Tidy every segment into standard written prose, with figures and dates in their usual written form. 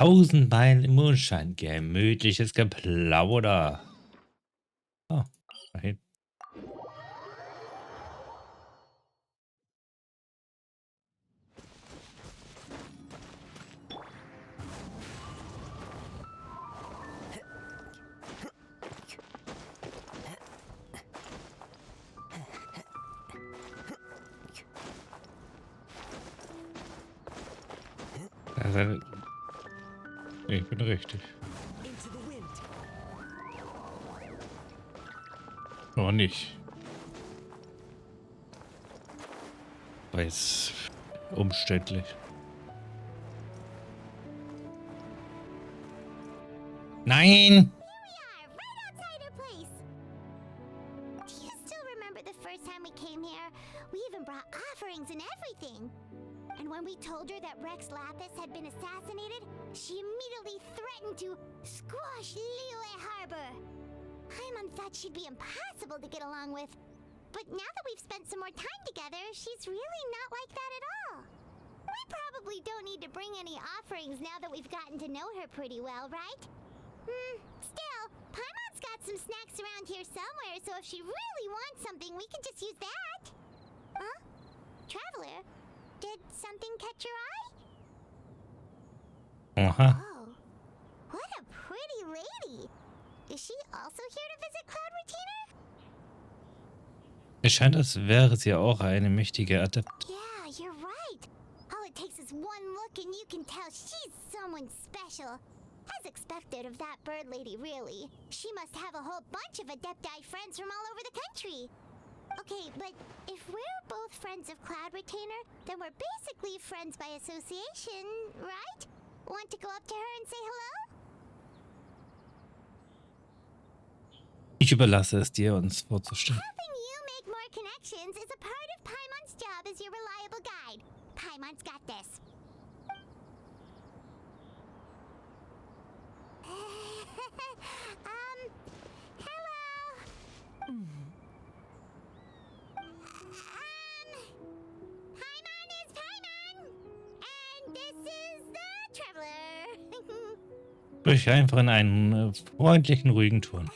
1000 Meilen im Mondschein. Gemütliches Geplauder. Oh, dahin. Also, ich bin richtig. Noch nicht. War jetzt umständlich. Nein! Do you still remember the first time we came here? We even brought offerings and everything. And when we told her that Rex Lapis had been assassinated, she immediately threatened to squash Liyue Harbor. Paimon thought she'd be impossible to get along with. But now that we've spent some more time together, she's really not like that at all. We probably don't need to bring any offerings now that we've gotten to know her pretty well, right? Still, Paimon's got some snacks around here somewhere, so if she really wants something, we can just use that. Huh? Traveler, did something catch your eye? Aha. Oh, what a pretty lady. Is she also here to visit Cloud Retainer? Es scheint, als wäre sie auch eine mächtige Adept. Yeah, you're right. All it takes is one look and you can tell she's someone special. As expected of that bird lady, really. She must have a whole bunch of Adepti friends from all over the country. Okay, but if we're both friends of Cloud Retainer, then we're basically friends by association, right? Want to go up to her and say hello? Ich überlasse es dir, uns vorzustellen. Helping you make more connections is a part of Paimon's job as your reliable guide. Paimon's got this. Hello. Paimon is Paimon, and this is the Traveler. Sprich einfach in einen freundlichen, ruhigen Ton.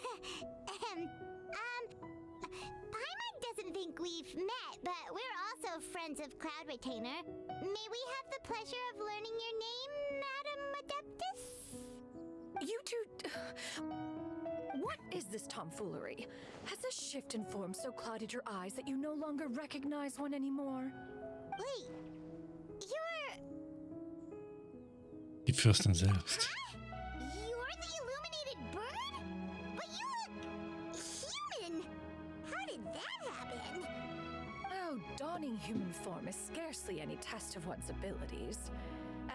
Paimon doesn't think we've met, but we're also friends of Cloud Retainer. May we have the pleasure of learning your name, Madam Adeptus? You two... What is this tomfoolery? Has this shift in form so clouded your eyes that you no longer recognize one anymore? Wait, you're... Die Fürstin selbst. You're the illuminated bird? But you look... human! How did that happen? Oh, donning human form is scarcely any test of one's abilities.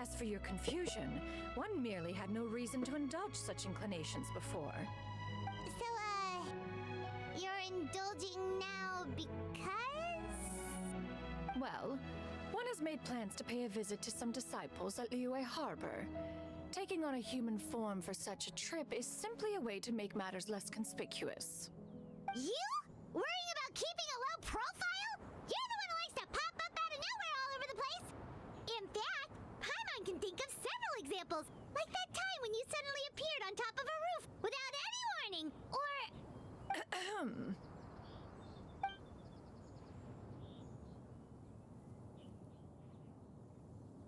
As for your confusion, one merely had no reason to indulge such inclinations before. So, you're indulging now because... Well, one has made plans to pay a visit to some disciples at Liyue Harbor. Taking on a human form for such a trip is simply a way to make matters less conspicuous. You? Worrying about keeping a low profile? You're the one who likes to pop up out of nowhere all over the place! In fact, Paimon can think of several examples, like that time when you suddenly appeared on top of a roof without any warning, or... Ahem.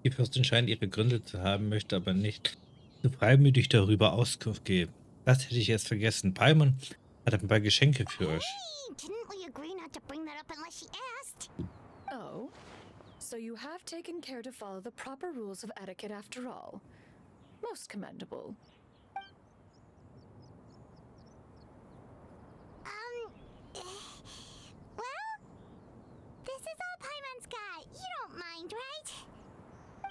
Die Fürstin scheint ihre Gründe zu haben, möchte aber nicht so freimütig darüber Auskunft geben. Das hätte ich erst vergessen. Paimon hat ein paar Geschenke für euch. Hey, didn't we agree not to bring that up unless she asked? Oh, so you have taken care to follow the proper rules of etiquette after all. Most commendable. Well, this is all Paimon's got. You don't mind, right?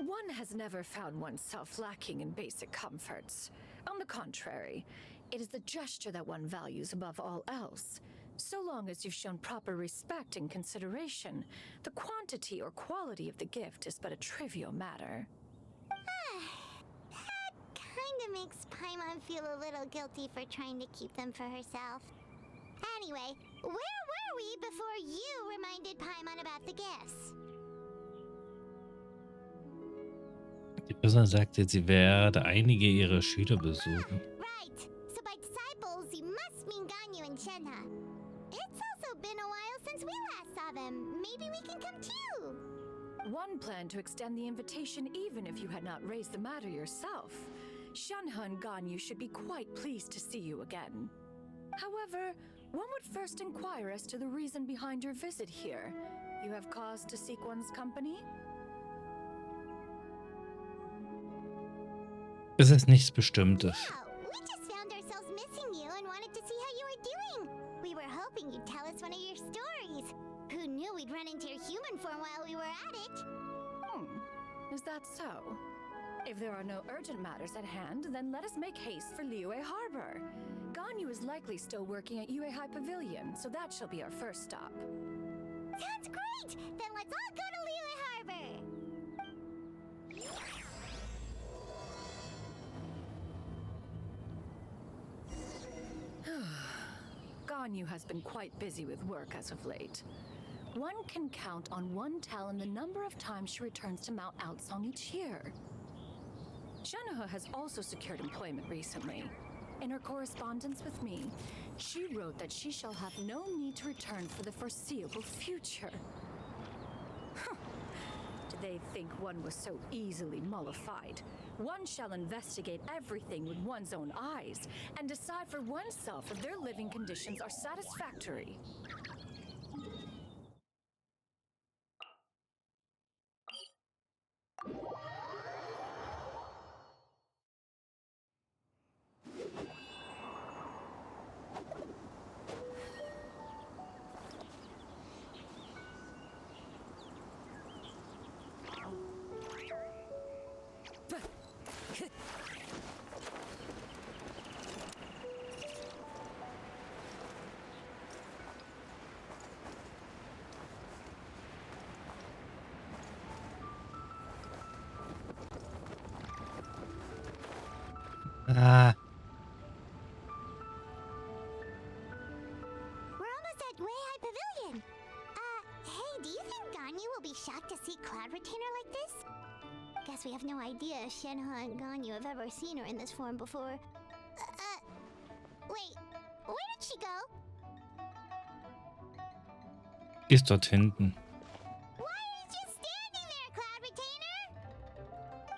One has never found oneself lacking in basic comforts. On the contrary, it is the gesture that one values above all else. So long as you've shown proper respect and consideration, the quantity or quality of the gift is but a trivial matter. That kinda makes Paimon feel a little guilty for trying to keep them for herself. Anyway, where were we before you reminded Paimon about the gifts? Die Person sagte, sie werde einige ihrer Schüler besuchen. Right. So by disciples, you must mean Ganyu and Shenhe. It's also been a while since we last saw them. Maybe we can come too. One planned to extend the invitation even if you had not raised the matter yourself. Shenhe and Ganyu should be quite pleased to see you again. However, one would first inquire as to the reason behind your visit here. You have cause to seek one's company? Es ist nichts Bestimmtes. Yeah, we just found ourselves missing you and wanted to see how you were doing. We were hoping you'd tell us one of your stories. Who knew we'd run into your human form while we were at it? Is that so? If there are no urgent matters at hand, then let us make haste for Liyue Harbor. Ganyu is likely still working at Yuehai Pavilion, so that shall be our first stop. Sounds great! Then let's all go to Liyue Harbor! Ganyu has been quite busy with work as of late. One can count on one talon the number of times she returns to Mount Outsong each year. Shenhe has also secured employment recently. In her correspondence with me, she wrote that she shall have no need to return for the foreseeable future. Did they think one was so easily mollified? One shall investigate everything with one's own eyes and decide for oneself if their living conditions are satisfactory. Ah, We're almost at Weihai Pavilion. Hey, do you think Ganyu will be shocked to see Cloud Retainer like this? Guess we have no idea if Shenhe and Ganyu have ever seen her in this form before. Wait, where did she go? die ist dort hinten. Why are you just standing there, Cloud Retainer?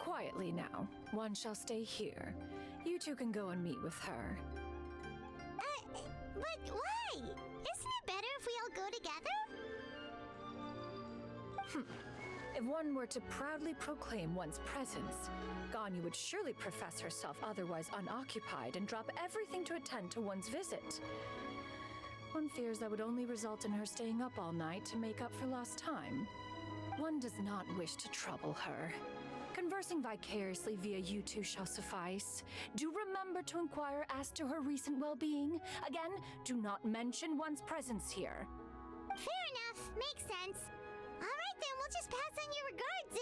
Quietly now. One shall stay here. You two can go and meet with her. But why? Isn't it better if we all go together? If one were to proudly proclaim one's presence, Ganyu would surely profess herself otherwise unoccupied and drop everything to attend to one's visit. One fears that would only result in her staying up all night to make up for lost time. One does not wish to trouble her. Conversing vicariously via you two shall suffice. Do remember to inquire as to her recent well-being. Again, do not mention one's presence here. Fair enough, makes sense. Alright then, we'll just pass on your regards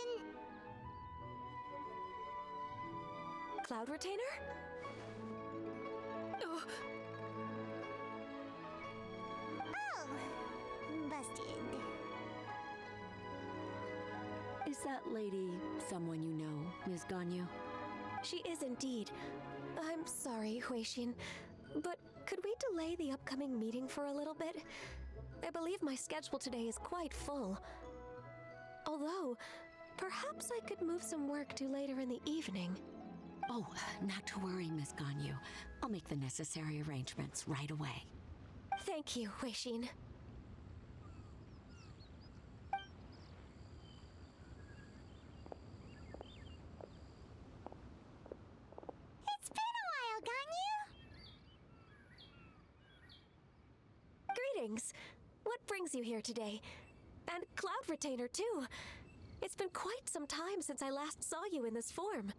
and... Cloud Retainer? Ugh. Oh, busted. Is that lady someone you know, Ms. Ganyu? She is indeed. I'm sorry, Huixin, but could we delay the upcoming meeting for a little bit? I believe my schedule today is quite full. Although, perhaps I could move some work to later in the evening. Oh, not to worry, Ms. Ganyu. I'll make the necessary arrangements right away. Thank you, Huixin. It's been a while, Ganyu! Greetings. What brings you here today? And Cloud Retainer, too. It's been quite some time since I last saw you in this form.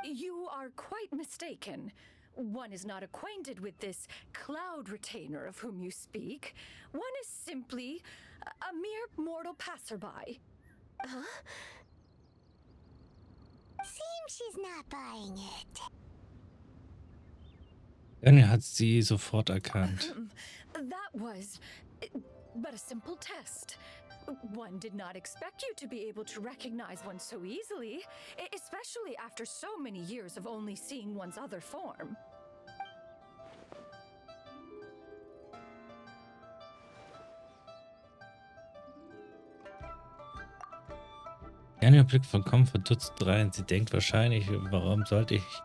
You are quite mistaken. One is not acquainted with this Cloud Retainer of whom you speak. One is simply a mere mortal passerby. Huh? Seems she's not buying it. Daniel hat sie sofort erkannt. That was but a simple test. One did not expect you to be able to recognize one so easily, especially after so many years of only seeing one's other form. Ein Blick vollkommen verdutzt rein. Sie denkt wahrscheinlich, warum sollte ich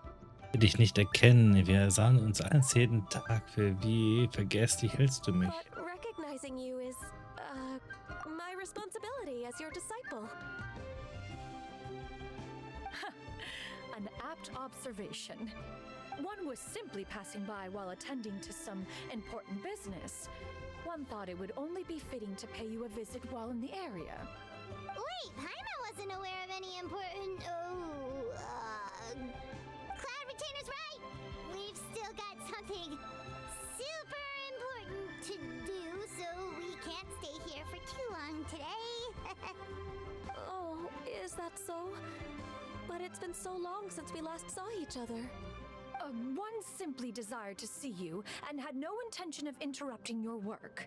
dich nicht erkennen? Wir sahen uns eins jeden Tag. Für wie vergesslich hältst du mich? But recognizing you is, my responsibility as your disciple. An apt observation. One was simply passing by while attending to some important business. One thought it would only be fitting to pay you a visit while in the area. Wait, Paimon wasn't aware of any important. Cloud Retainer's right! We've still got something super important to do, so we can't stay here for too long today. Oh, is that so? But it's been so long since we last saw each other. One simply desired to see you and had no intention of interrupting your work.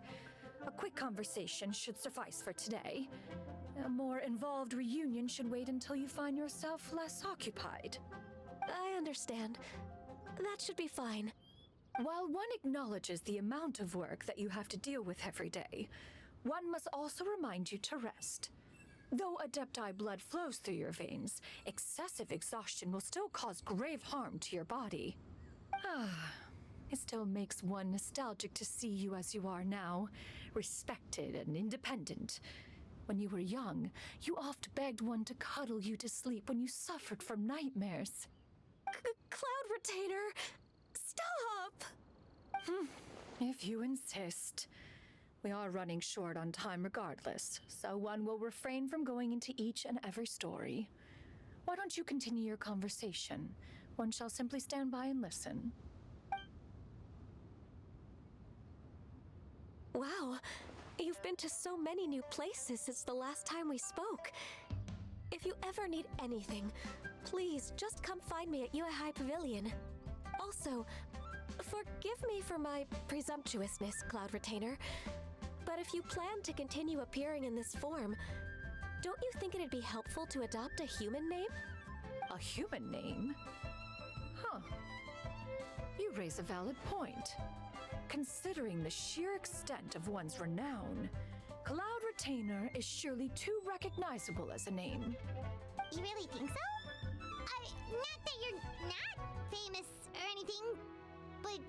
A quick conversation should suffice for today. A more involved reunion should wait until you find yourself less occupied. I understand. That should be fine. While one acknowledges the amount of work that you have to deal with every day, one must also remind you to rest. Though Adepti blood flows through your veins, excessive exhaustion will still cause grave harm to your body. It still makes one nostalgic to see you as you are now, respected and independent. When you were young, you oft begged one to cuddle you to sleep when you suffered from nightmares. Cloud Retainer! Stop! If you insist. We are running short on time regardless, so one will refrain from going into each and every story. Why don't you continue your conversation? One shall simply stand by and listen. Wow, you've been to so many new places since the last time we spoke. If you ever need anything, please just come find me at Yue High Pavilion. Also, forgive me for my presumptuousness, Cloud Retainer, but if you plan to continue appearing in this form, don't you think it'd be helpful to adopt a human name? A human name? Huh. You raise a valid point. Considering the sheer extent of one's renown, Cloud Retainer is surely too recognizable as a name. You really think so? Not that you're not famous or anything, but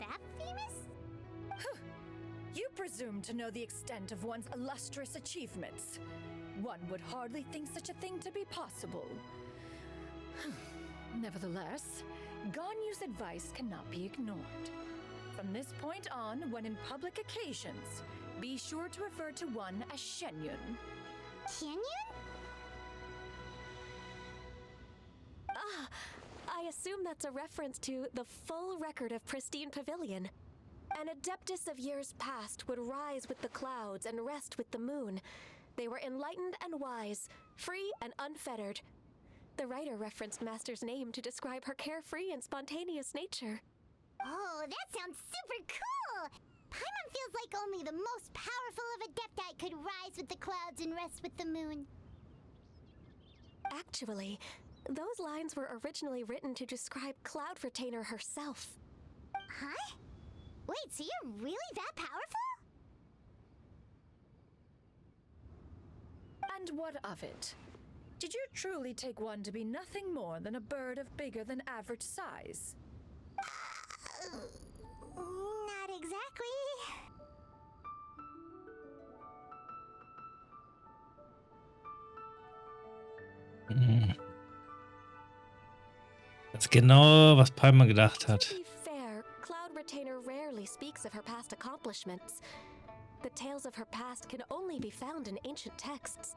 that famous? You presume to know the extent of one's illustrious achievements. One would hardly think such a thing to be possible. Nevertheless, Ganyu's advice cannot be ignored. From this point on, when in public occasions, be sure to refer to one as Shenyun. Shenyun? I assume that's a reference to the full record of Pristine Pavilion. An adeptus of years past would rise with the clouds and rest with the moon. They were enlightened and wise, free and unfettered. The writer referenced Master's name to describe her carefree and spontaneous nature. Oh, that sounds super cool! Paimon feels like only the most powerful of Adepti could rise with the clouds and rest with the moon. Actually, those lines were originally written to describe Cloud Retainer herself. Huh? Wait, so you're really that powerful? And what of it? Did you truly take one to be nothing more than a bird of bigger than average size? Not exactly. Das ist genau, was Palmer gedacht To hat. be fair, Cloud Retainer rarely speaks of her past accomplishments. The tales of her past can only be found in ancient texts.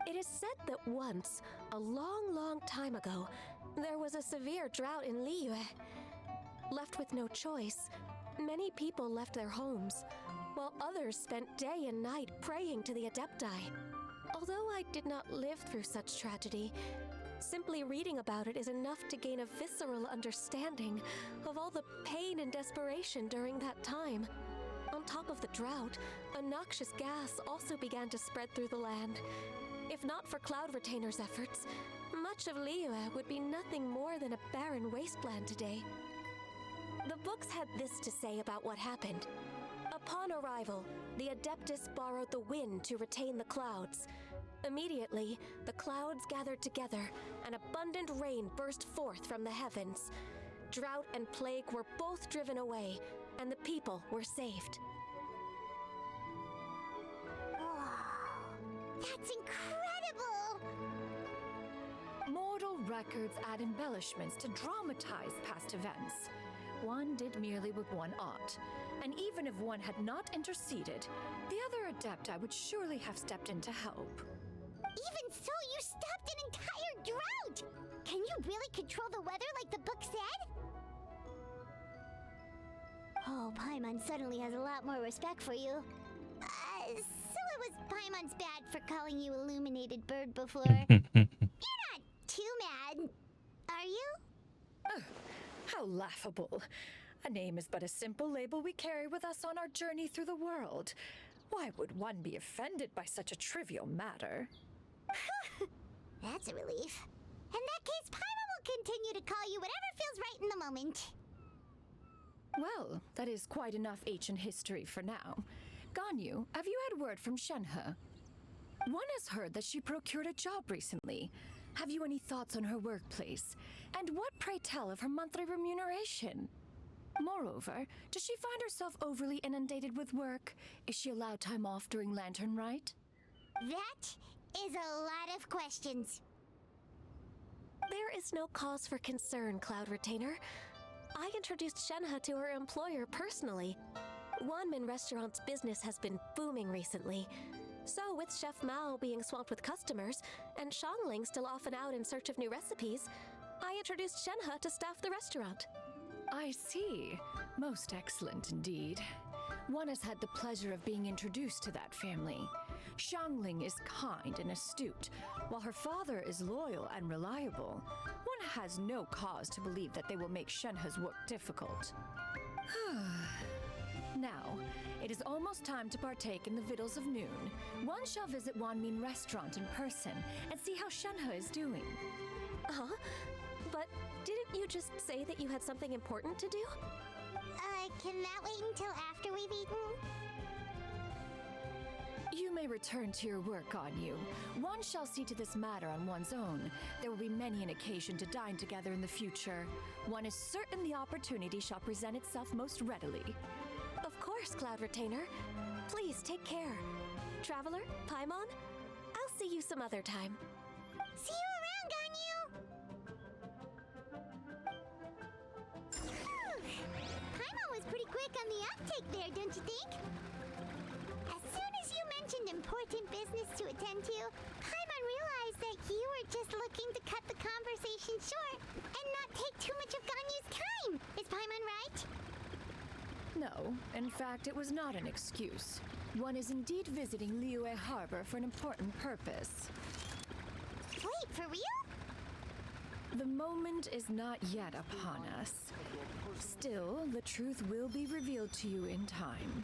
It is said that once, a long, long time ago, there was a severe drought in Liyue. Left with no choice, many people left their homes, while others spent day and night praying to the Adepti. Although I did not live through such tragedy, simply reading about it is enough to gain a visceral understanding of all the pain and desperation during that time. On top of the drought, a noxious gas also began to spread through the land. If not for Cloud Retainer's efforts, much of Liyue would be nothing more than a barren wasteland today. The books had this to say about what happened. Upon arrival, the Adeptus borrowed the wind to retain the clouds. Immediately, the clouds gathered together, and abundant rain burst forth from the heavens. Drought and plague were both driven away, and the people were saved. That's incredible! Mortal records add embellishments to dramatize past events. One did merely with one ought, and even if one had not interceded, the other Adepti would surely have stepped in to help. Even so, you stopped an entire drought! Can you really control the weather like the book said? Oh, Paimon suddenly has a lot more respect for you. So it was Paimon's bad for calling you Illuminated Bird before. You're not too mad, are you? How laughable. A name is but a simple label we carry with us on our journey through the world. Why would one be offended by such a trivial matter? That's a relief. In that case, Paimon will continue to call you whatever feels right in the moment. Well, that is quite enough ancient history for now. Ganyu, have you had word from Shenhe? One has heard that she procured a job recently. Have you any thoughts on her workplace? And what, pray tell, of her monthly remuneration? Moreover, does she find herself overly inundated with work? Is she allowed time off during Lantern Rite? That is a lot of questions. There is no cause for concern, Cloud Retainer. I introduced Shenhe to her employer personally. Wanmin Restaurant's business has been booming recently. So with Chef Mao being swamped with customers, and Shangling still off and out in search of new recipes, I introduced Shenhe to staff the restaurant. I see. Most excellent indeed. One has had the pleasure of being introduced to that family. Shangling is kind and astute, while her father is loyal and reliable. One has no cause to believe that they will make Shenhe's work difficult. Now, it is almost time to partake in the victuals of noon. One shall visit Wanmin Restaurant in person and see how Shenhe is doing. Huh? But didn't you just say that you had something important to do? Can that wait until after we've eaten? You may return to your work, Ganyu. One shall see to this matter on one's own. There will be many an occasion to dine together in the future. One is certain the opportunity shall present itself most readily. Of course, Cloud Retainer. Please take care. Traveler, Paimon, I'll see you some other time. See you around, Ganyu! Paimon was pretty quick on the uptake there, don't you think? As soon as you mentioned important business to attend to, Paimon realized that you were just looking to cut the conversation short and not take too much of Ganyu's time. Is Paimon right? No, in fact, it was not an excuse. One is indeed visiting Liyue Harbor for an important purpose. Wait, for real? The moment is not yet upon us. Still, the truth will be revealed to you in time.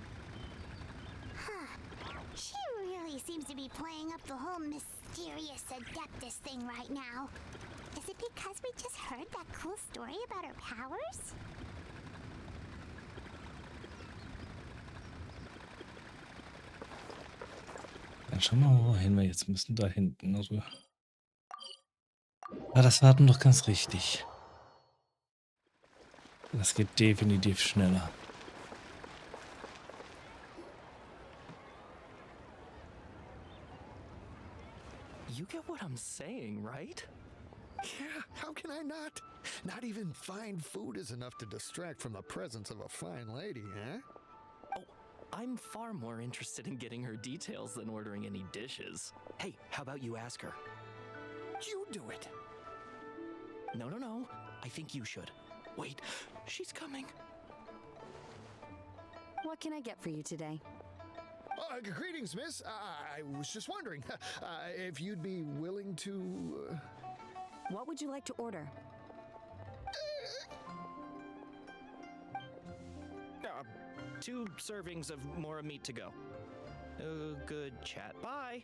She really seems to be playing up the whole mysterious Adeptus thing right now. Is it because we just heard that cool story about her powers? Dann schauen wir mal, wohin wir jetzt müssen. Da hinten. Also. Ah, das warten doch ganz richtig. Das geht definitiv schneller. You get what I'm saying, right? Yeah, how can I not? Not even fine food is enough to distract from the presence of a fine lady, eh? Oh, I'm far more interested in getting her details than ordering any dishes. Hey, how about you ask her? You do it. No. I think you should. Wait, she's coming. What can I get for you today? Greetings, miss. I was just wondering if you'd be willing to... What would you like to order? 2 servings of more meat to go. Good chat. Bye.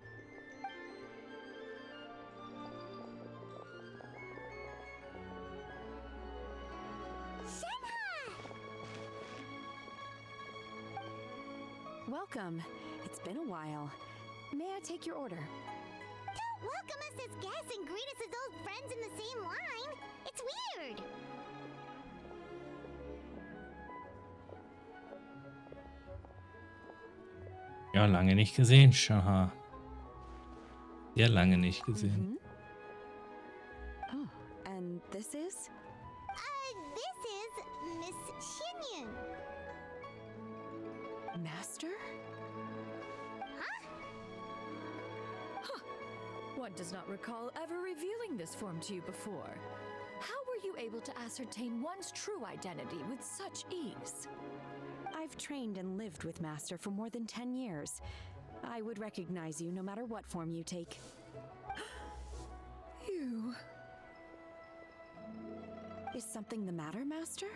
Welcome. It's been a while. May I take your order? Don't welcome us as guests and greet us as old friends in the same line. It's weird. Ja, lange nicht gesehen, Shaha. Sehr lange nicht gesehen. Oh, and this is? This is Miss Xinyun. Master? One does not recall ever revealing this form to you before. How were you able to ascertain one's true identity with such ease? I've trained and lived with Master for more than 10 years. I would recognize you no matter what form you take. You... Is something the matter, Master?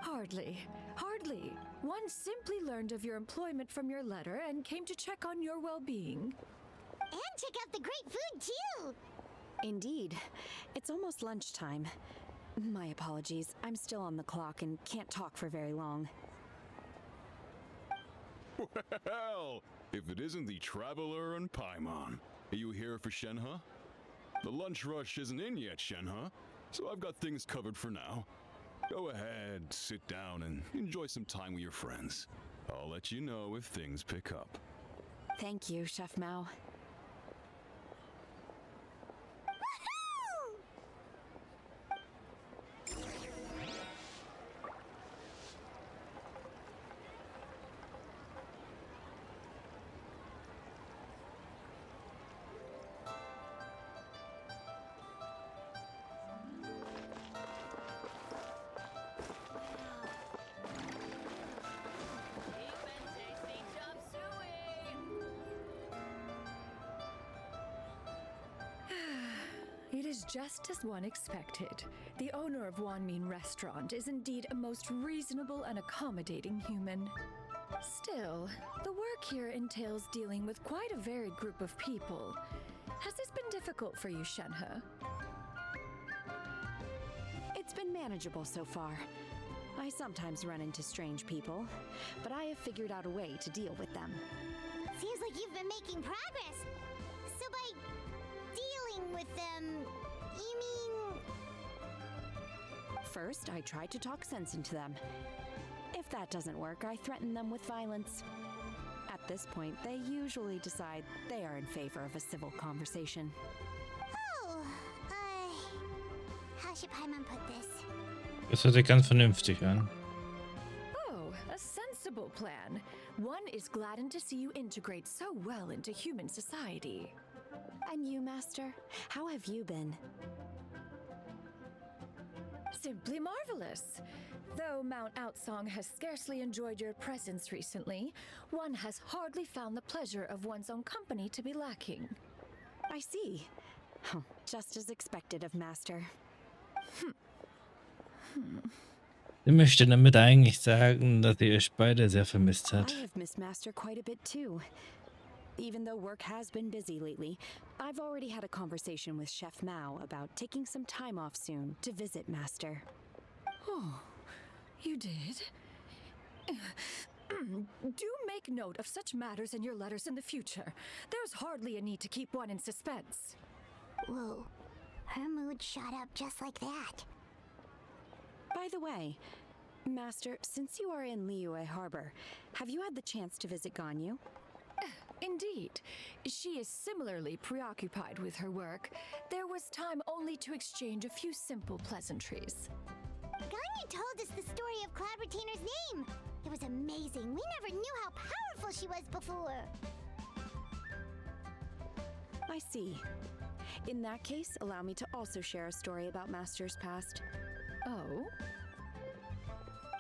Hardly. Hardly. One simply learned of your employment from your letter and came to check on your well-being. And check out the great food, too. Indeed. It's almost lunchtime. My apologies. I'm still on the clock and can't talk for very long. Well, if it isn't the Traveler and Paimon. Are you here for Shenhe? The lunch rush isn't in yet, Shenhe, so I've got things covered for now. Go ahead, sit down, and enjoy some time with your friends. I'll let you know if things pick up. Thank you, Chef Mao. It is just as one expected. The owner of Wanmin Restaurant is indeed a most reasonable and accommodating human. Still, the work here entails dealing with quite a varied group of people. Has this been difficult for you, Shenhe? It's been manageable so far. I sometimes run into strange people, but I have figured out a way to deal with them. Seems like you've been making progress. So by dealing with them, you mean... First, I try to talk sense into them. If that doesn't work, I threaten them with violence. At this point, they usually decide they are in favor of a civil conversation. Oh, how should Paimon put this? Das hört sich ganz vernünftig an. Oh, a sensible plan. One is gladdened to see you integrate so well into human society. And you, Master? How have you been? Simply marvelous. Though Mount Outsong has scarcely enjoyed your presence recently, one has hardly found the pleasure of one's own company to be lacking. I see. Just as expected of Master. Sie möchte damit eigentlich sagen, dass sie euch beide sehr vermisst I hat. have missed Master quite a bit too. Even though work has been busy lately, I've already had a conversation with Chef Mao about taking some time off soon to visit Master. Oh, you did? Do make note of such matters in your letters in the future. There's hardly a need to keep one in suspense. Whoa, her mood shot up just like that. By the way, Master, since you are in Liyue Harbor, have you had the chance to visit Ganyu? Indeed. She is similarly preoccupied with her work. There was time only to exchange a few simple pleasantries. Ganyu told us the story of Clabbertiner's name. It was amazing. We never knew how powerful she was before. I see. In that case, allow me to also share a story about Master's past. Oh?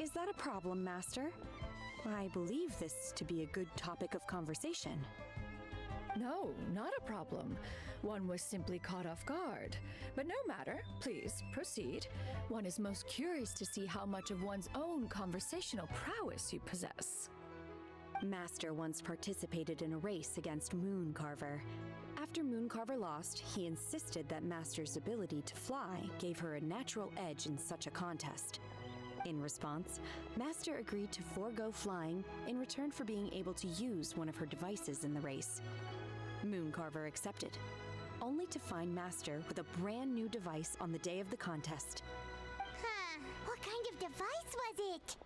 Is that a problem, Master? I believe this to be a good topic of conversation. No, not a problem. One was simply caught off guard. But no matter, please proceed. One is most curious to see how much of one's own conversational prowess you possess. Master once participated in a race against Mooncarver. After Mooncarver lost, he insisted that Master's ability to fly gave her a natural edge in such a contest. In response, Master agreed to forego flying in return for being able to use one of her devices in the race. Mooncarver accepted, only to find Master with a brand new device on the day of the contest. Huh. What kind of device was it?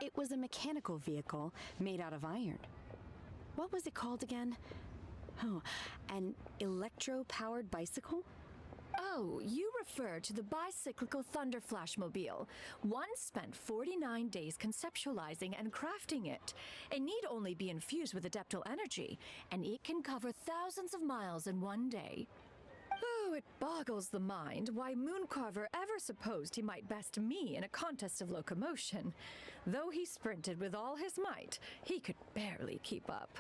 It was a mechanical vehicle made out of iron. What was it called again? Oh, an electro-powered bicycle? Oh, you refer to the bicyclical Thunder Flashmobile. One spent 49 days conceptualizing and crafting it. It need only be infused with adeptal energy, and it can cover thousands of miles in one day. Oh, it boggles the mind why Mooncarver ever supposed he might best me in a contest of locomotion. Though he sprinted with all his might, he could barely keep up.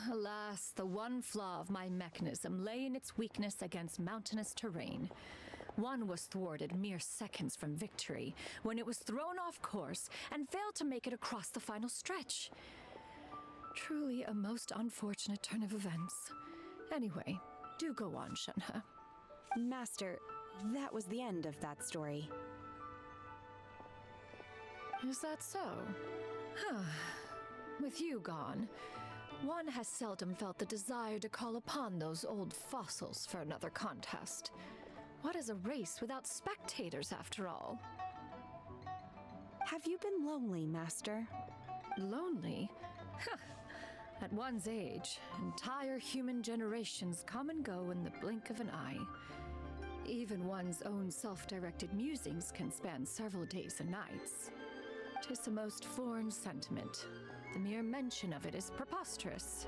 Alas, the one flaw of my mechanism lay in its weakness against mountainous terrain. One was thwarted mere seconds from victory, when it was thrown off course and failed to make it across the final stretch. Truly a most unfortunate turn of events. Anyway, do go on, Shenhe. Master, that was the end of that story. Is that so? With you gone, one has seldom felt the desire to call upon those old fossils for another contest. What is a race without spectators, after all? Have you been lonely, Master? Lonely? At one's age, entire human generations come and go in the blink of an eye. Even one's own self-directed musings can span several days and nights. 'Tis a most foreign sentiment. The mere mention of it is preposterous.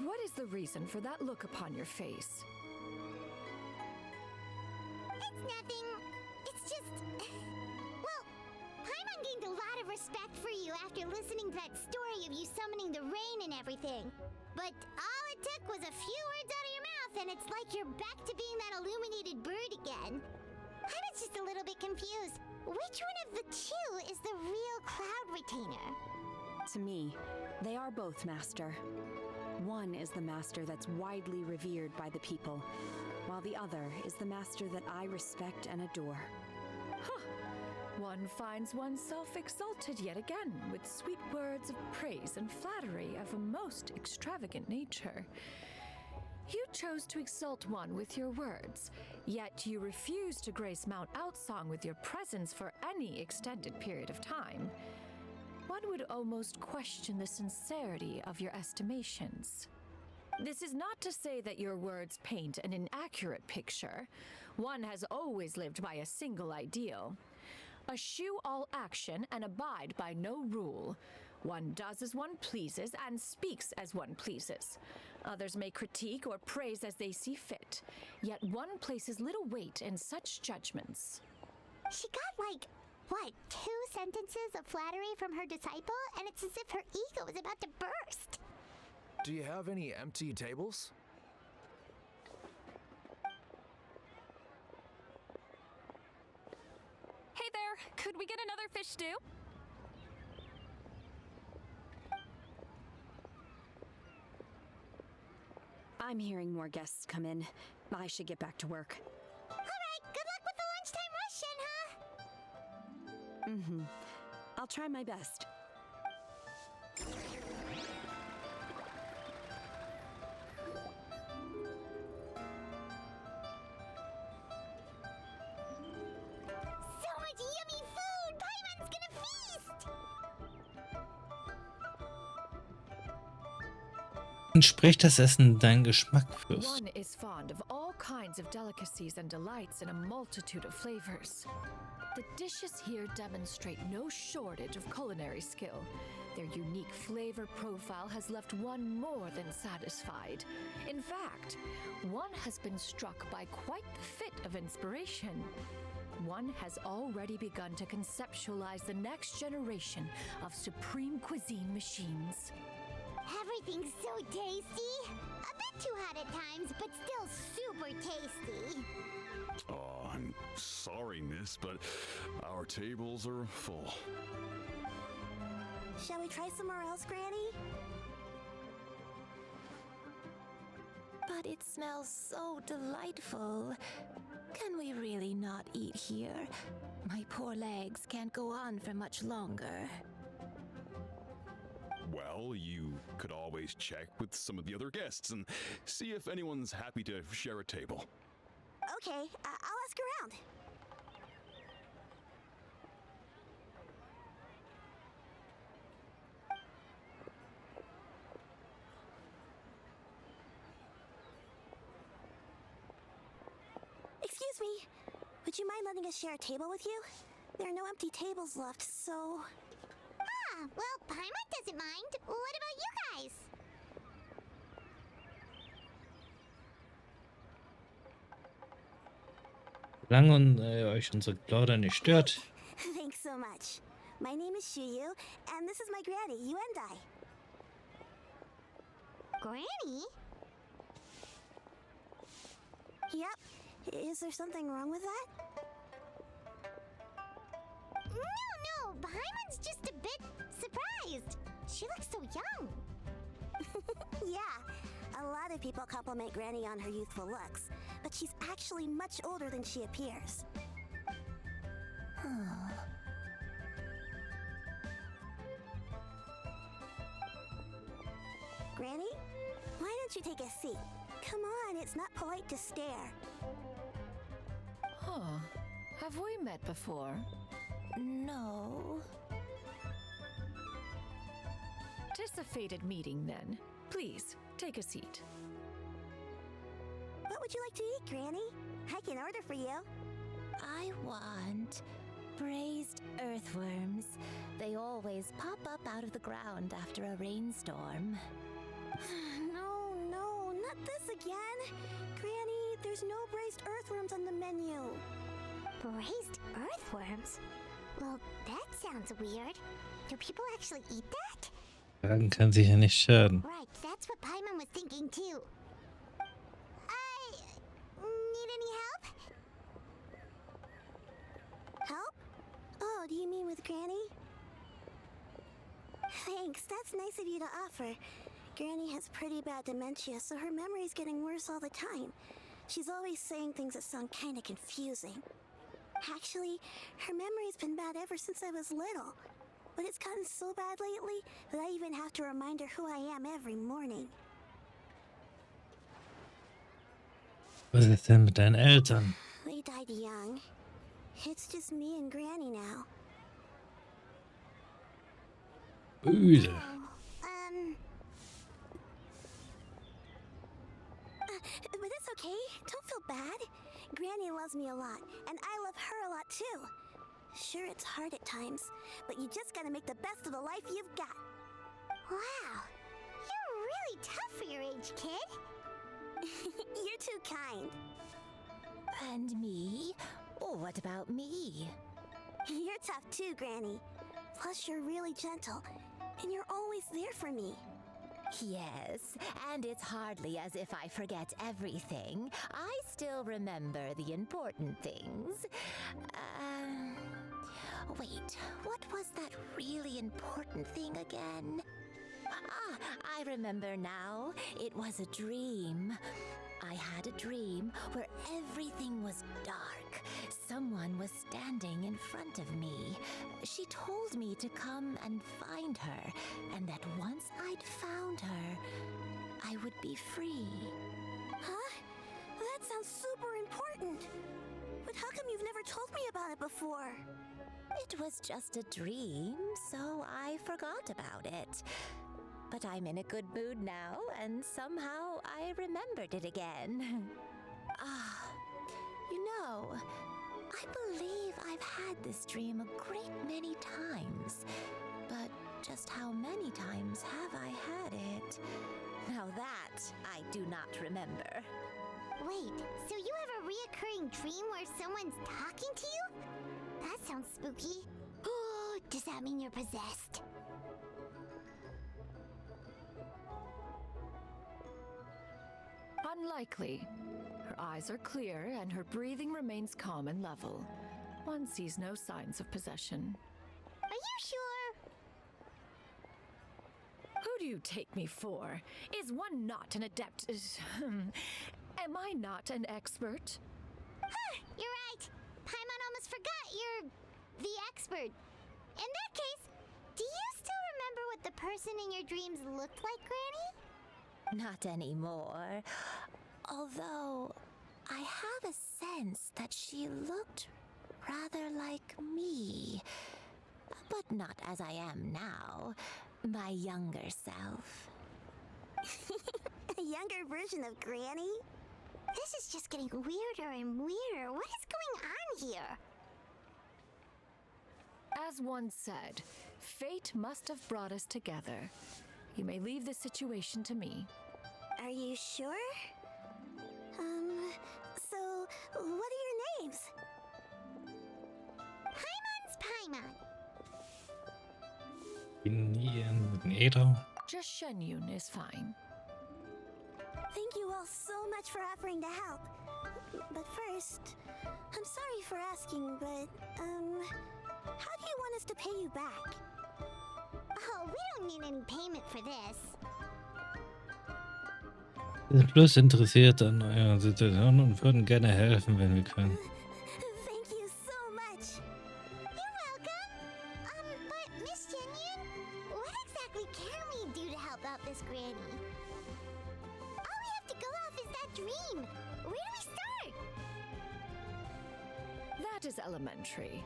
What is the reason for that look upon your face? It's nothing. It's just... Well, Paimon gained a lot of respect for you after listening to that story of you summoning the rain and everything. But all it took was a few words out of your mouth and it's like you're back to being that illuminated bird again. I was just a little bit confused. Which one of the two is the real cloud retainer? To me, they are both, Master. One is the Master that's widely revered by the people, while the other is the Master that I respect and adore. One finds oneself exalted yet again with sweet words of praise and flattery of a most extravagant nature. You chose to exalt one with your words, yet you refuse to grace Mount Outsong with your presence for any extended period of time. One would almost question the sincerity of your estimations. This is not to say that your words paint an inaccurate picture. One has always lived by a single ideal. Eschew all action and abide by no rule. One does as one pleases and speaks as one pleases. Others may critique or praise as they see fit, yet one places little weight in such judgments. She got what, 2 sentences of flattery from her disciple, and it's as if her ego is about to burst. Do you have any empty tables? Hey there, could we get another fish stew? I'm hearing more guests come in. I should get back to work. All right, good luck with the lunchtime rush, Shenhe. I'll try my best. So much yummy food! Paimon's gonna feast! Entspricht das Essen deinem Geschmack, Fürst? One is fond of all kinds of delicacies and delights in a multitude of flavors. The dishes here demonstrate no shortage of culinary skill. Their unique flavor profile has left one more than satisfied. In fact, one has been struck by quite the fit of inspiration. one has already begun to conceptualize the next generation of supreme cuisine machines. Everything's so tasty. A bit too hot at times, but still super tasty. Oh, I'm sorry, miss, but our tables are full. Shall we try somewhere else, Granny? But it smells so delightful. Can we really not eat here? My poor legs can't go on for much longer. Well, you could always check with some of the other guests and see if anyone's happy to share a table. Okay, I'll ask around. Excuse me, would you mind letting us share a table with you? There are no empty tables left, so... Ah, well, Paimon doesn't mind. What about you guys? Solange euch unser Geplauder nicht stört. Thanks so much. My name is Shuyu, and this is my granny, Yuendai. Granny? Yep. Is there something wrong with that? No, Paimon's just a bit surprised. She looks so young. Yeah, a lot of people compliment Granny on her youthful looks, but she's actually much older than she appears. Granny, why don't you take a seat? Come on, it's not polite to stare. Huh. Have we met before? No. Tis a fated meeting then. Please, take a seat. What would you like to eat, Granny? I can order for you. I want braised earthworms. They always pop up out of the ground after a rainstorm. No, not this again. Granny, there's no braised earthworms on the menu. Braised earthworms? Well, that sounds weird. Do people actually eat that? Fragen kann sich ja nicht schaden. Right, that's what Paimon was thinking too. Need any help? Help? Oh, do you mean with Granny? Thanks, that's nice of you to offer. Granny has pretty bad dementia, so her memory's getting worse all the time. She's always saying things that sound kinda confusing. Actually, her memory's been bad ever since I was little. But it's gotten so bad lately that I even have to remind her who I am every morning. Was ist denn mit deinen Eltern? They died young. It's just me and Granny now. Böse. But it's okay. Don't feel bad. Granny loves me a lot, and I love her a lot too. Sure, it's hard at times, but you just gotta make the best of the life you've got. Wow, you're really tough for your age, kid. You're too kind. And me? Oh, what about me? You're tough too, Granny. Plus, you're really gentle, and you're always there for me. Yes, and it's hardly as if I forget everything. I still remember the important things. Wait, what was that really important thing again? Ah, I remember now. It was a dream. I had a dream where everything was dark. Someone was standing in front of me. She told me to come and find her, and that once I'd found her, I would be free. Huh? That sounds super important. But how come you've never told me about it before? It was just a dream, so I forgot about it. But I'm in a good mood now, and somehow I remembered it again. You know, I believe I've had this dream a great many times. But just how many times have I had it? Now that I do not remember. Wait, so you have a reoccurring dream where someone's talking to you? That sounds spooky. Oh, does that mean you're possessed? Unlikely. Her eyes are clear and her breathing remains calm and level. One sees no signs of possession. Are you sure? Who do you take me for? Is one not an adept? Am I not an expert? You're right. Paimon almost forgot you're the expert. In that case, do you still remember what the person in your dreams looked like, Granny? Not anymore. Although, I have a sense that she looked rather like me. But not as I am now. My younger self. A younger version of Granny? This is just getting weirder and weirder. What is going on here? As one said, fate must have brought us together. You may leave the situation to me. Are you sure? So, what are your names? Paimon's Paimon. Ian mit einem Eder. Just Shenyun is fine. Thank you all so much for offering to help. But first, I'm sorry for asking, but, how do you want us to pay you back? Oh, we don't need any payment for this. Wir sind bloß interessiert an eurer Situation und würden gerne helfen, wenn wir können. Thank you so much. You're welcome. But Miss Shenyun, what exactly can we do to help out this granny? All we have to go off is that dream. Where do we start? That is elementary.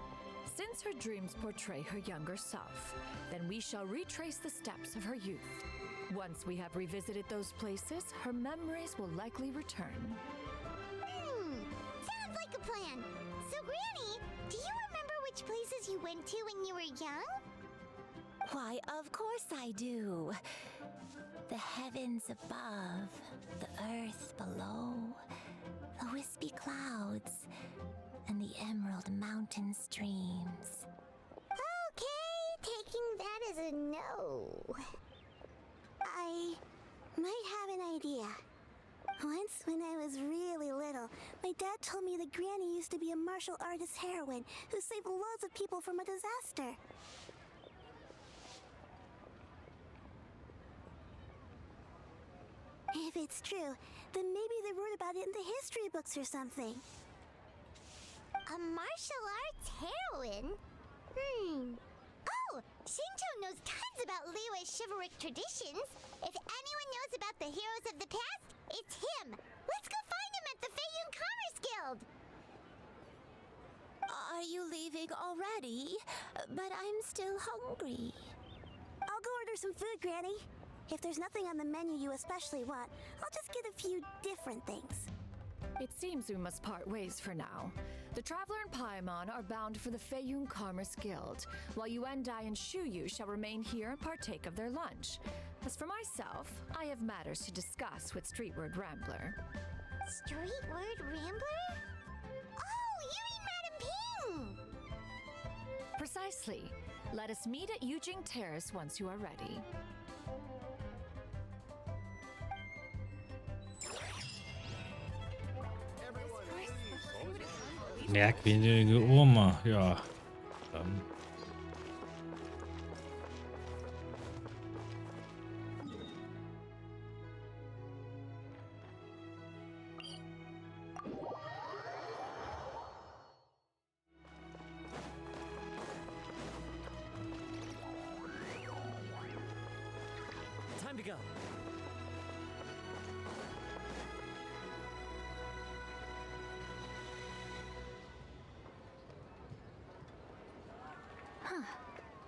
Since her dreams portray her younger self, then we shall retrace the steps of her youth. Once we have revisited those places, her memories will likely return. Sounds like a plan. So, Granny, do you remember which places you went to when you were young? Why, of course I do. The heavens above, the earth below, the wispy clouds, and the emerald mountain streams. Okay, taking that as a no. I might have an idea. Once, when I was really little, my dad told me that Granny used to be a martial artist heroine who saved loads of people from a disaster. If it's true, then maybe they wrote about it in the history books or something. A martial arts heroine? Oh, Shinjo knows tons about Liyue's chivalric traditions. If anyone knows about the heroes of the past, it's him. Let's go find him at the Feiyun Commerce Guild. Are you leaving already? But I'm still hungry. I'll go order some food, Granny. If there's nothing on the menu you especially want, I'll just get a few different things. It seems we must part ways for now. The Traveler and Paimon are bound for the Feiyun Commerce Guild, while Yuendai and Shuyu shall remain here and partake of their lunch. As for myself, I have matters to discuss with Streetward Rambler. Streetward Rambler? Oh, you mean Madam Ping! Precisely. Let us meet at Yujing Terrace once you are ready. Merkwürdige Oma, ja. Dann. Time to go.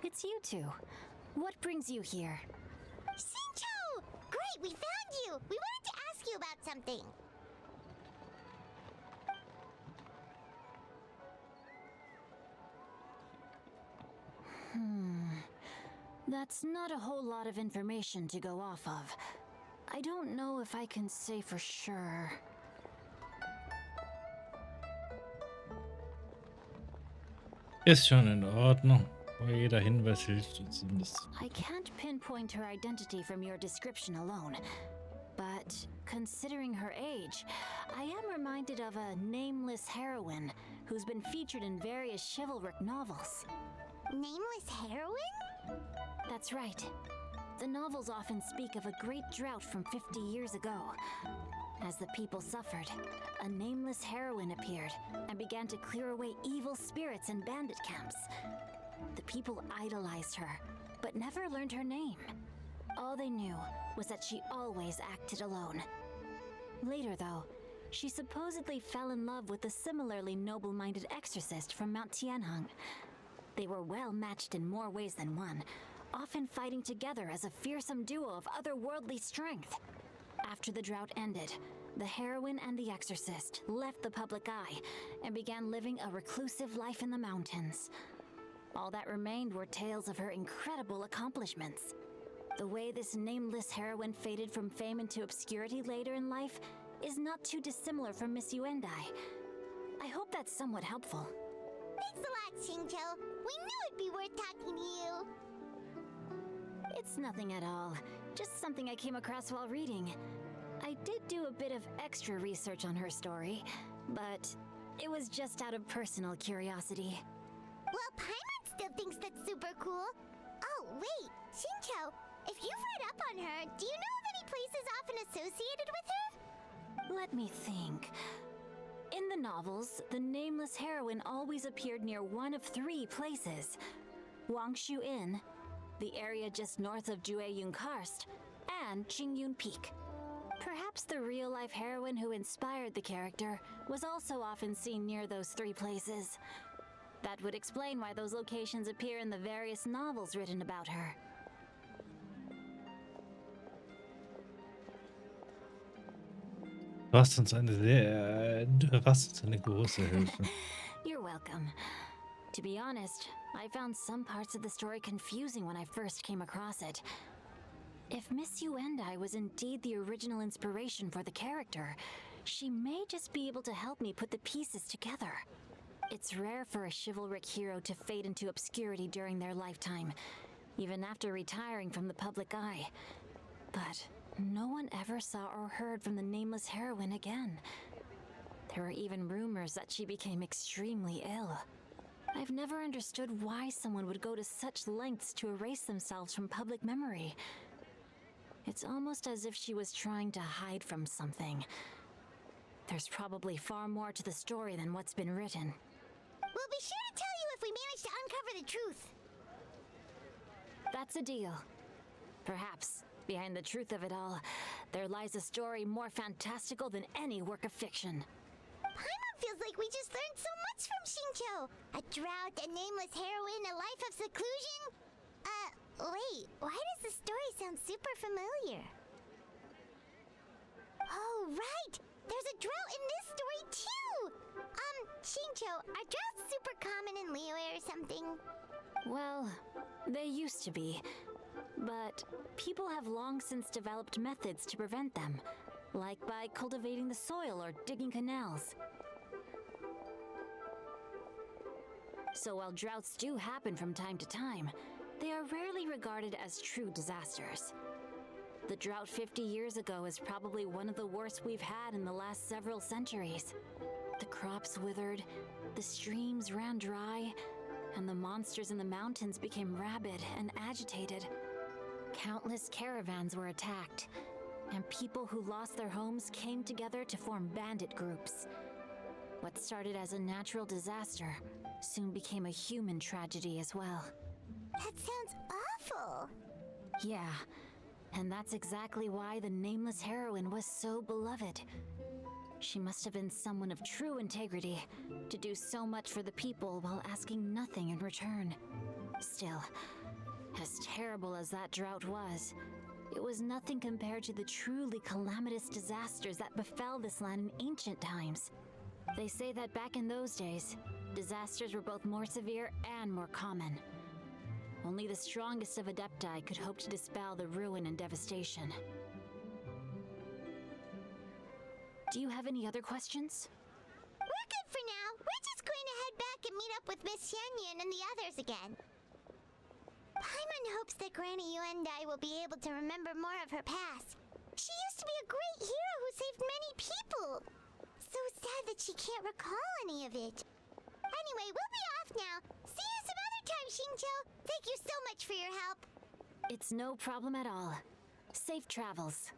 It's you two. What brings you here? Shinjo! Great, we found you! We wanted to ask you about something. That's not a whole lot of information to go off of. I don't know if I can say for sure. Ist schon in Ordnung. Aber jeder Hinweis hilft uns, um das zu. I can't pinpoint her identity from your description alone, but considering her age, I am reminded of a nameless heroine who's been featured in various chivalric novels. Nameless heroine? That's right. The novels often speak of a great drought from 50 years ago. As the people suffered, a nameless heroine appeared and began to clear away evil spirits in bandit camps. The people idolized her, but never learned her name. All they knew was that she always acted alone. Later, though, she supposedly fell in love with a similarly noble-minded exorcist from Mount Tianheng. They were well matched in more ways than one, often fighting together as a fearsome duo of otherworldly strength. After the drought ended, the heroine and the exorcist left the public eye and began living a reclusive life in the mountains. All that remained were tales of her incredible accomplishments. The way this nameless heroine faded from fame into obscurity later in life is not too dissimilar from Miss Yuendai. I hope that's somewhat helpful. Thanks a lot, Xingqiu. We knew it'd be worth talking to you. It's nothing at all. Just something I came across while reading. I did do a bit of extra research on her story, but it was just out of personal curiosity. Well, Paimon still thinks that's super cool. Oh, wait, Xingqiu, if you've read up on her, do you know of any places often associated with her? Let me think. In the novels, the nameless heroine always appeared near one of three places: Wangshu Inn, the area just north of Jueyun Karst, and Qingyun Peak. Perhaps the real-life heroine who inspired the character was also often seen near those three places. That would explain why those locations appear in the various novels written about her. Du hast uns eine große Hilfe. You're welcome. To be honest, I found some parts of the story confusing when I first came across it. If Miss Yuendai was indeed the original inspiration for the character, she may just be able to help me put the pieces together. It's rare for a chivalric hero to fade into obscurity during their lifetime, even after retiring from the public eye. But no one ever saw or heard from the nameless heroine again. There were even rumors that she became extremely ill. I've never understood why someone would go to such lengths to erase themselves from public memory. It's almost as if she was trying to hide from something. There's probably far more to the story than what's been written. We'll be sure to tell you if we manage to uncover the truth. That's a deal. Perhaps, behind the truth of it all, there lies a story more fantastical than any work of fiction. Paimon feels like we just learned so much from Xingqiu. A drought, a nameless heroine, a life of seclusion. Wait, why does the story sound super familiar? Oh, right! There's a drought in this story too! Xingqiu, are droughts super common in Liyue or something? Well, they used to be. But people have long since developed methods to prevent them, like by cultivating the soil or digging canals. So while droughts do happen from time to time, they are rarely regarded as true disasters. The drought 50 years ago is probably one of the worst we've had in the last several centuries. The crops withered, the streams ran dry, and the monsters in the mountains became rabid and agitated. Countless caravans were attacked, and people who lost their homes came together to form bandit groups. What started as a natural disaster soon became a human tragedy as well. That sounds awful. Yeah, and that's exactly why the nameless heroine was so beloved. She must have been someone of true integrity, to do so much for the people while asking nothing in return. Still, as terrible as that drought was, it was nothing compared to the truly calamitous disasters that befell this land in ancient times. They say that back in those days, disasters were both more severe and more common. Only the strongest of Adepti could hope to dispel the ruin and devastation. Do you have any other questions? We're good for now. We're just going to head back and meet up up with Miss Xianyun and the others again. Paimon hopes that Granny Yuendai will be able to remember more of her past. She used to be a great hero who saved many people. So sad that she can't recall any of it. Anyway, we'll be off now. See you some other time, Xingqiu. Thank you so much for your help. It's no problem at all. Safe travels.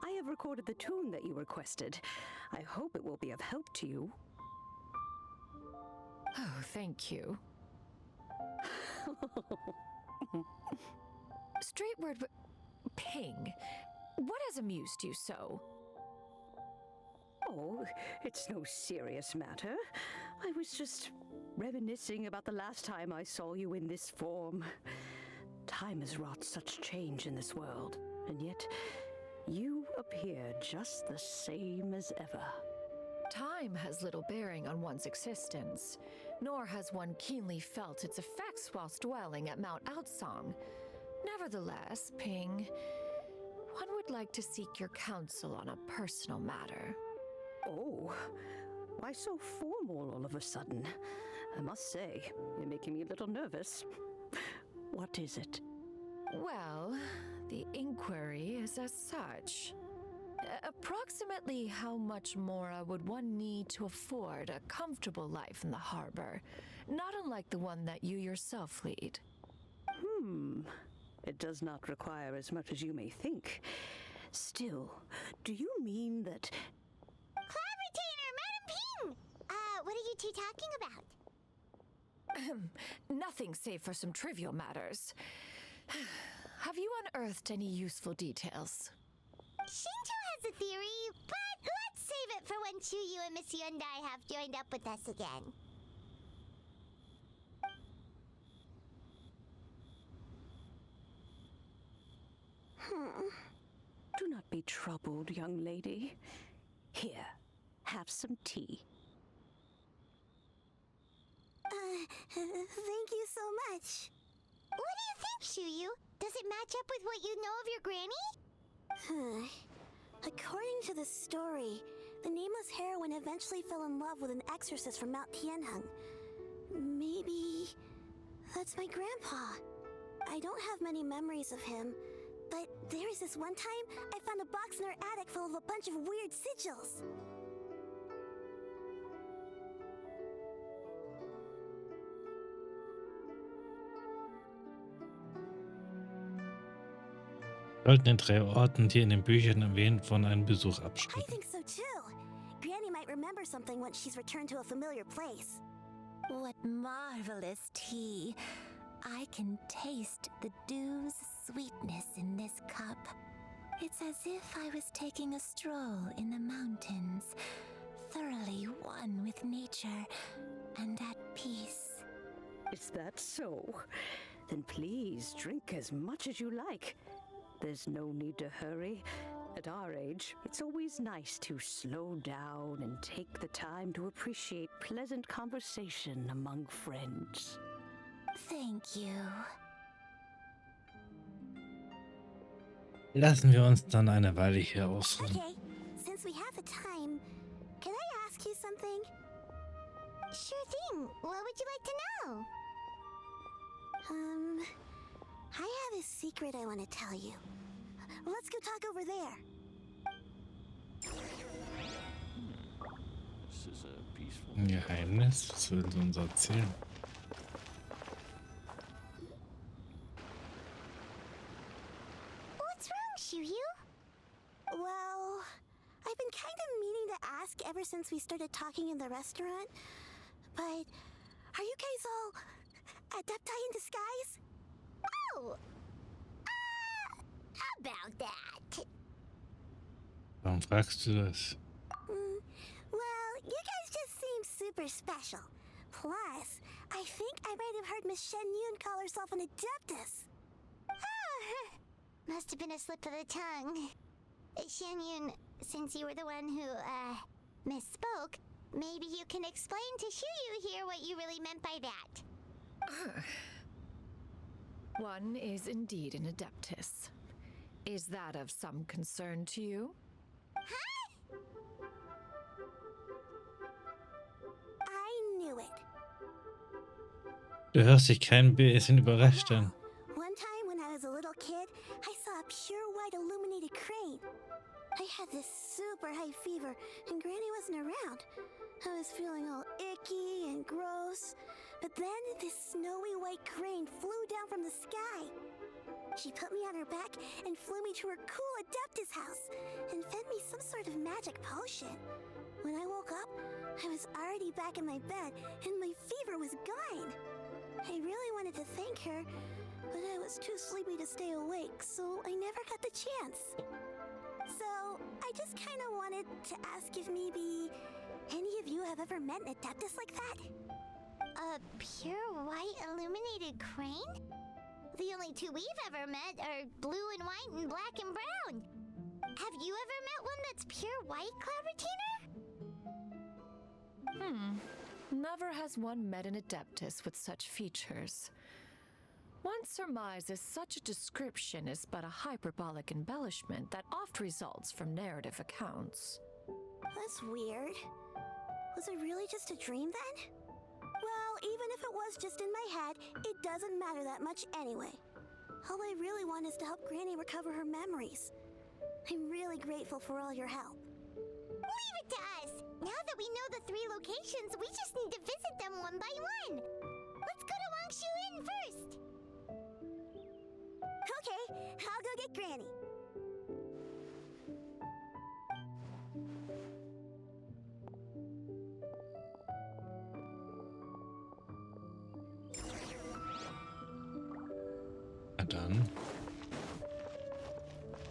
I have recorded the tune that you requested. I hope it will be of help to you. Oh, thank you. Straight word, Ping. What has amused you so? Oh, it's no serious matter. I was just reminiscing about the last time I saw you in this form. Time has wrought such change in this world, and yet you appear just the same as ever. Time has little bearing on one's existence, nor has one keenly felt its effects whilst dwelling at Mount Outsong. Nevertheless, Ping, one would like to seek your counsel on a personal matter. Oh, why so formal all of a sudden? I must say, you're making me a little nervous. What is it? Well, the inquiry is as such. Approximately how much mora would one need to afford a comfortable life in the harbor, not unlike the one that you yourself lead? It does not require as much as you may think. Still, do you mean that... Cloud Retainer, Madam Ping! What are you two talking about? Nothing save for some trivial matters. Have you unearthed any useful details? Xingqiu has a theory, but let's save it for when Chuyu and Miss Yuendai have joined up with us again. Do not be troubled, young lady. Here, have some tea. Thank you so much. What do you think, Chuyu? Does it match up with what you know of your granny? According to the story, the nameless heroine eventually fell in love with an exorcist from Mount Tianheng. Maybe that's my grandpa. I don't have many memories of him, but there was this one time I found a box in our attic full of a bunch of weird sigils. Sollten in 3 Orten, die in den Büchern erwähnt wurden, einen Besuch I abstatten. think so too. Granny might remember something once she's returned to a familiar place. What marvelous tea. I can taste the dew's sweetness in this cup. It's as if I was taking a stroll in the mountains, thoroughly one with nature and at peace. Is that so? Then please drink as much as you like. There's no need to hurry. At our age, it's always nice to slow down and take the time to appreciate pleasant conversation among friends. Thank you. Lassen wir uns dann eine Weile hier ausruhen. Okay, since we have the time, can I ask you something? Sure thing. What would you like to know? I have a secret I want to tell you. Let's go talk over there. Ein Geheimnis? Was will sie uns erzählen? What's wrong, Chuyu? Well, I've been kind of meaning to ask ever since we started talking in the restaurant, but are you guys all adepti in disguise? Oh! About that. Warum fragst du das? You guys just seem super special. Plus, I think I might have heard Miss Shen Yun call herself an Adeptus. Must have been a slip of the tongue. Shen Yun, since you were the one who, misspoke, maybe you can explain to Shuyu here what you really meant by that. One is indeed an Adeptus. Is that of some concern to you? Huh? I knew it. Du hörst dich kein bisschen überrascht an. One time when I was a little kid, I saw a pure white illuminated crane. I had this super high fever, and Granny wasn't around. I was feeling all icky and gross. But then this snowy white crane flew down from the sky. She put me on her back and flew me to her cool Adeptus house and fed me some sort of magic potion. When I woke up, I was already back in my bed and my fever was gone. I really wanted to thank her, but I was too sleepy to stay awake, so I never got the chance. So, I just kind of wanted to ask if maybe any of you have ever met an Adeptus like that? A pure white illuminated crane? The only two we've ever met are blue and white and black and brown. Have you ever met one that's pure white, Cloud Retainer? Never has one met an Adeptus with such features. One surmises such a description is but a hyperbolic embellishment that oft results from narrative accounts. That's weird. Was it really just a dream then? Well, even if it was just in my head, it doesn't matter that much anyway. All I really want is to help Granny recover her memories. I'm really grateful for all your help. Leave it to us! Now that we know the 3 locations, we just need to visit them one by one. Let's go to Wangshu Inn first! Okay, I'll go get Granny. Na dann.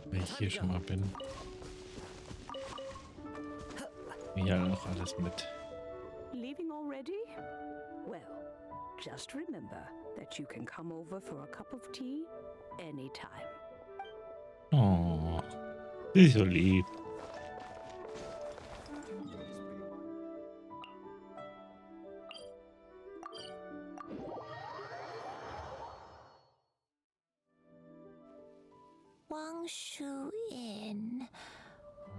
Wenn ich hier schon mal bin. Ja, auch alles mit. Leaving already? Well, just remember that you can come over for a cup of tea anytime. Oh, sie ist so lieb. Wangshu Inn.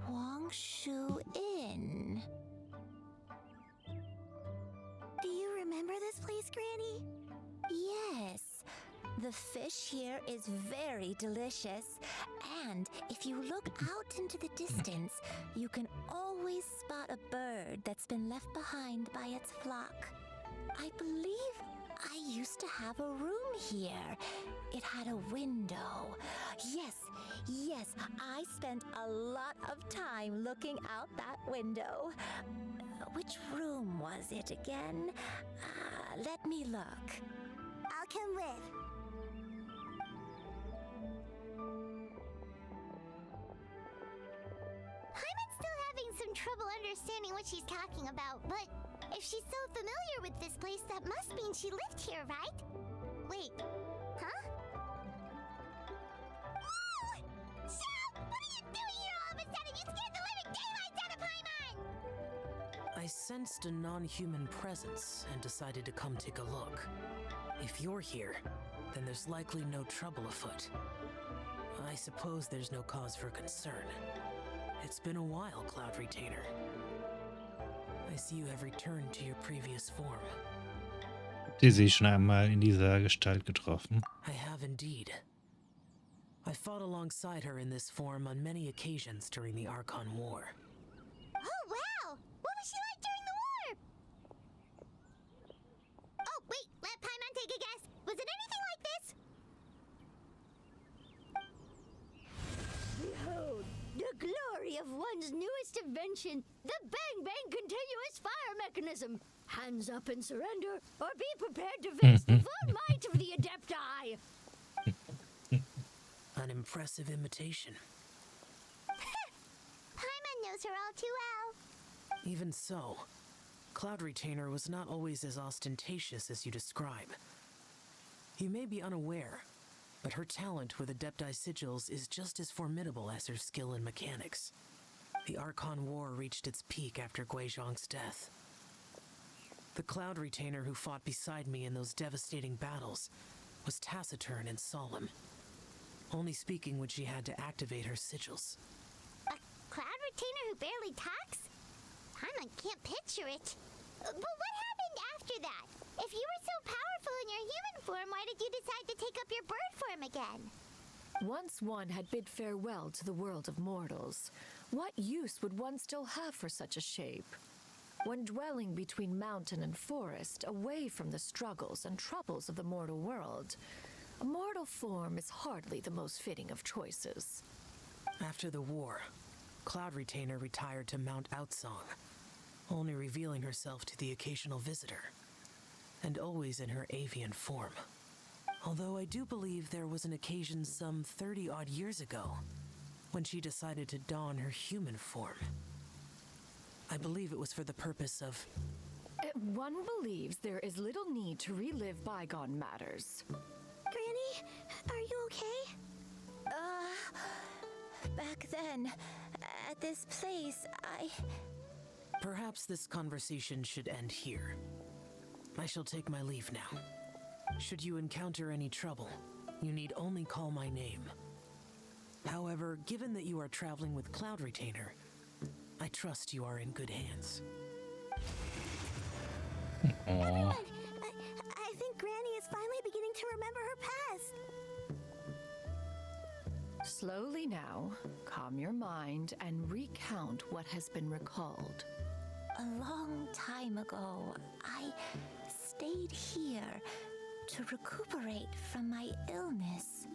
Wangshu Inn. Do you remember this place, Granny? Yes. The fish here is very delicious, and if you look out into the distance, you can always spot a bird that's been left behind by its flock. I believe I used to have a room here. It had a window. Yes, I spent a lot of time looking out that window. Which room was it again? Let me look. I'll come with. Paimon's still having some trouble understanding what she's talking about, but if she's so familiar with this place, that must mean she lived here, right? Wait, huh? Whoa! Shell, what are you doing here all of a sudden? You scared the living daylights out of Paimon! I sensed a non-human presence and decided to come take a look. If you're here, then there's likely no trouble afoot. I suppose there's no cause for concern. It's been a while, Cloud Retainer. I see you have returned to your previous form. Sie schon einmal in dieser Gestalt getroffen. I have indeed. I fought alongside her in this form on many occasions during the Archon War. Oh, wow! What was she like during the war? Oh, wait, let Paimon take a guess. Was it anything like this? Behold, the glory of one's newest invention, the Bang Bang Continuous Fire Mechanism. Hands up and surrender, or be prepared to face the full might of the Adepti. An impressive imitation. Paimon knows her all too well. Even so, Cloud Retainer was not always as ostentatious as you describe. You may be unaware, but her talent with Adepti sigils is just as formidable as her skill in mechanics. The Archon War reached its peak after Guizhong's death. The Cloud Retainer who fought beside me in those devastating battles was taciturn and solemn, only speaking when she had to activate her sigils. A Cloud Retainer who barely talks? I can't picture it. But what happened after that? If you were so powerful in your human form, why did you decide to take up your bird form again? Once one had bid farewell to the world of mortals, what use would one still have for such a shape? When dwelling between mountain and forest, away from the struggles and troubles of the mortal world, a mortal form is hardly the most fitting of choices. After the war, Cloud Retainer retired to Mount Outsong, only revealing herself to the occasional visitor, and always in her avian form. Although I do believe there was an occasion some 30-odd years ago when she decided to don her human form. I believe it was for the purpose of... One believes there is little need to relive bygone matters. Granny, are you okay? Back then, at this place, Perhaps this conversation should end here. I shall take my leave now. Should you encounter any trouble, you need only call my name. However, given that you are traveling with Cloud Retainer, I trust you are in good hands. Everyone, I think Granny is finally beginning to remember her past. Slowly now, calm your mind and recount what has been recalled. a long time ago, I stayed here to recuperate from my illness.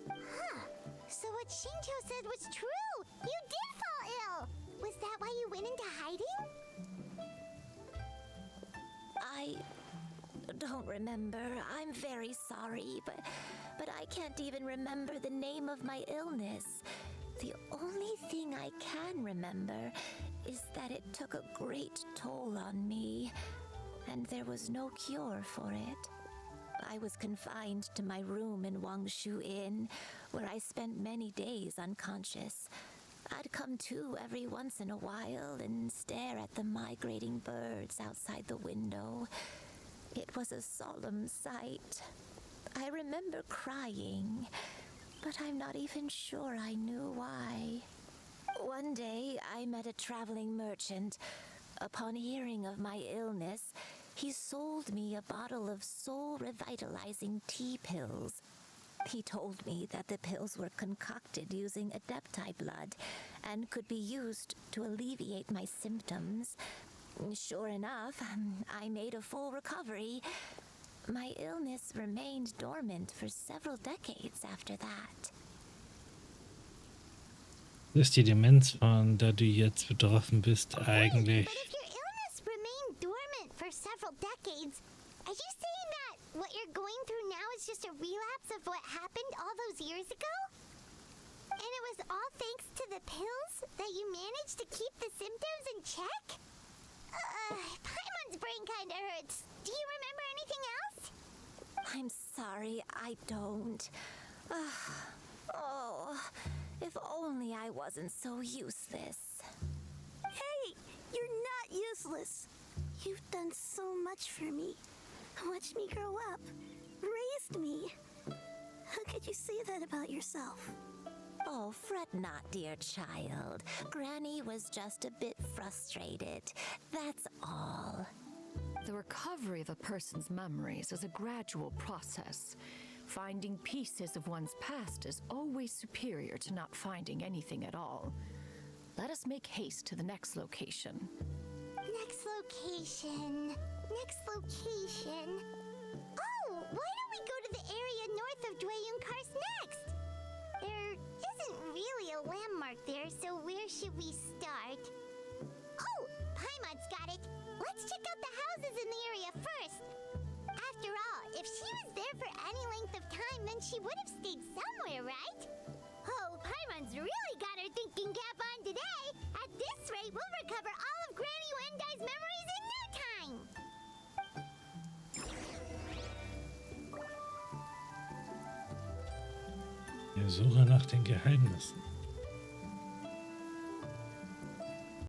Huh. So what Shinto said was true! You did fall ill! Was that why you went into hiding? I don't remember. I'm very sorry, but I can't even remember the name of my illness. The only thing I can remember is that it took a great toll on me, and there was no cure for it. I was confined to my room in Wangshu Inn, where I spent many days unconscious. I'd come to every once in a while and stare at the migrating birds outside the window. It was a solemn sight. I remember crying, but I'm not even sure I knew why. One day, I met a traveling merchant. Upon hearing of my illness, he sold me a bottle of soul-revitalizing tea pills. He told me that the pills were concocted using Adepti blood and could be used to alleviate my symptoms. Sure enough, I made a full recovery. My illness remained dormant for several decades after that. Das ist die Demenz, von der du jetzt betroffen bist, eigentlich. But if your illness remained dormant for several decades, are you saying that what you're going through now is just a relapse of what happened all those years ago? And it was all thanks to the pills that you managed to keep the symptoms in check? Paimon's brain kinda hurts. Do you remember anything else? I'm sorry, I don't. Oh, if only I wasn't so useless. Hey, you're not useless. You've done so much for me. Watched me grow up. Raised me. How could you say that about yourself? Oh, fret not, dear child. Granny was just a bit frustrated. That's all. The recovery of a person's memories is a gradual process. Finding pieces of one's past is always superior to not finding anything at all. Let us make haste to the next location. Next location. Next location. Oh, why don't we go to the area north of Dwayunkar's next? There isn't really a landmark there, so where should we start? Oh, Paimon's got it. Let's check out the houses in the area first. After all, if she was there for any length of time, then she would have stayed somewhere, right? Oh, Paimon's really got her thinking cap on today. At this rate, we'll recover all of Granny Suche nach den Geheimnissen.